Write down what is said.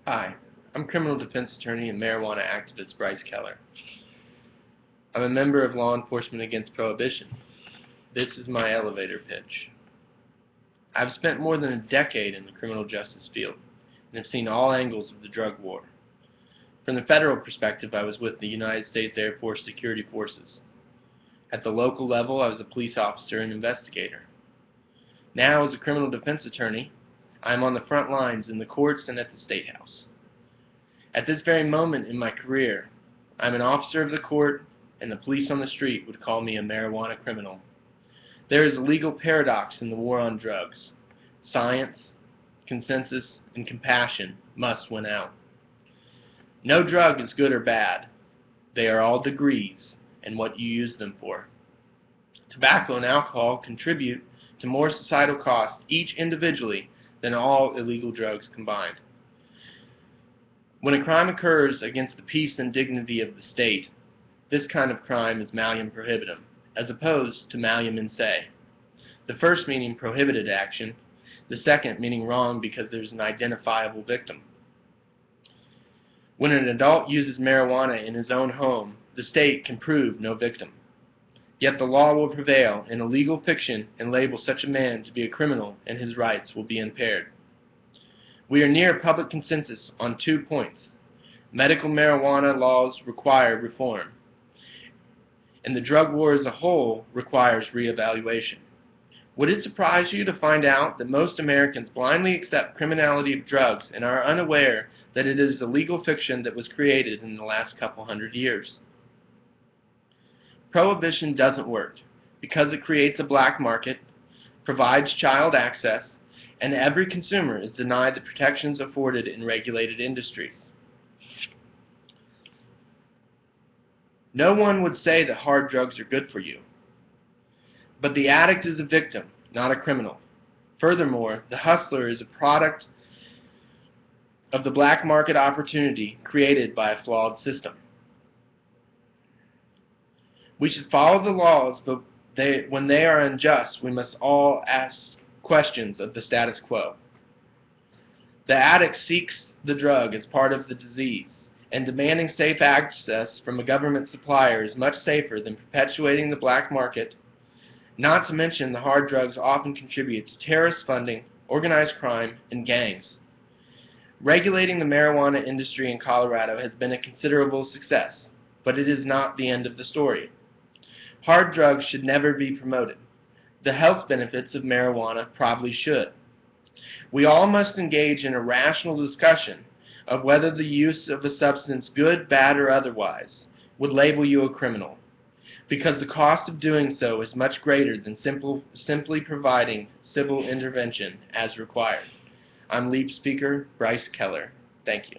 Hi, I'm criminal defense attorney and marijuana activist Brice Keller. I'm a member of Law Enforcement Against Prohibition. This is my elevator pitch. I've spent more than a decade in the criminal justice field and have seen all angles of the drug war. From the federal perspective, I was with the United States Air Force Security Forces. At the local level, I was a police officer and investigator. Now, as a criminal defense attorney, I am on the front lines in the courts and at the State House. At this very moment in my career, I'm an officer of the court, and the police on the street would call me a marijuana criminal. There is a legal paradox in the war on drugs. Science, consensus, and compassion must win out. No drug is good or bad. They are all degrees and what you use them for. Tobacco and alcohol contribute to more societal costs, each individually, than all illegal drugs combined. When a crime occurs against the peace and dignity of the state, this kind of crime is malleum prohibitum, as opposed to malleum in se. The first meaning prohibited action, the second meaning wrong because there's an identifiable victim. When an adult uses marijuana in his own home, the state can prove no victim. Yet the law will prevail in a legal fiction and label such a man to be a criminal, and his rights will be impaired. We are near public consensus on 2 points. Medical marijuana laws require reform, and the drug war as a whole requires reevaluation. Would it surprise you to find out that most Americans blindly accept criminality of drugs and are unaware that it is a legal fiction that was created in the last couple hundred years? Prohibition doesn't work because it creates a black market, provides child access, and every consumer is denied the protections afforded in regulated industries. No one would say that hard drugs are good for you, but the addict is a victim, not a criminal. Furthermore, the hustler is a product of the black market opportunity created by a flawed system. We should follow the laws, but when they are unjust, we must all ask questions of the status quo. The addict seeks the drug as part of the disease, and demanding safe access from a government supplier is much safer than perpetuating the black market. Not to mention, the hard drugs often contribute to terrorist funding, organized crime, and gangs. Regulating the marijuana industry in Colorado has been a considerable success, but it is not the end of the story. Hard drugs should never be promoted. The health benefits of marijuana probably should. We all must engage in a rational discussion of whether the use of a substance, good, bad, or otherwise, would label you a criminal, because the cost of doing so is much greater than simply providing civil intervention as required. I'm lead speaker Brice Keller. Thank you.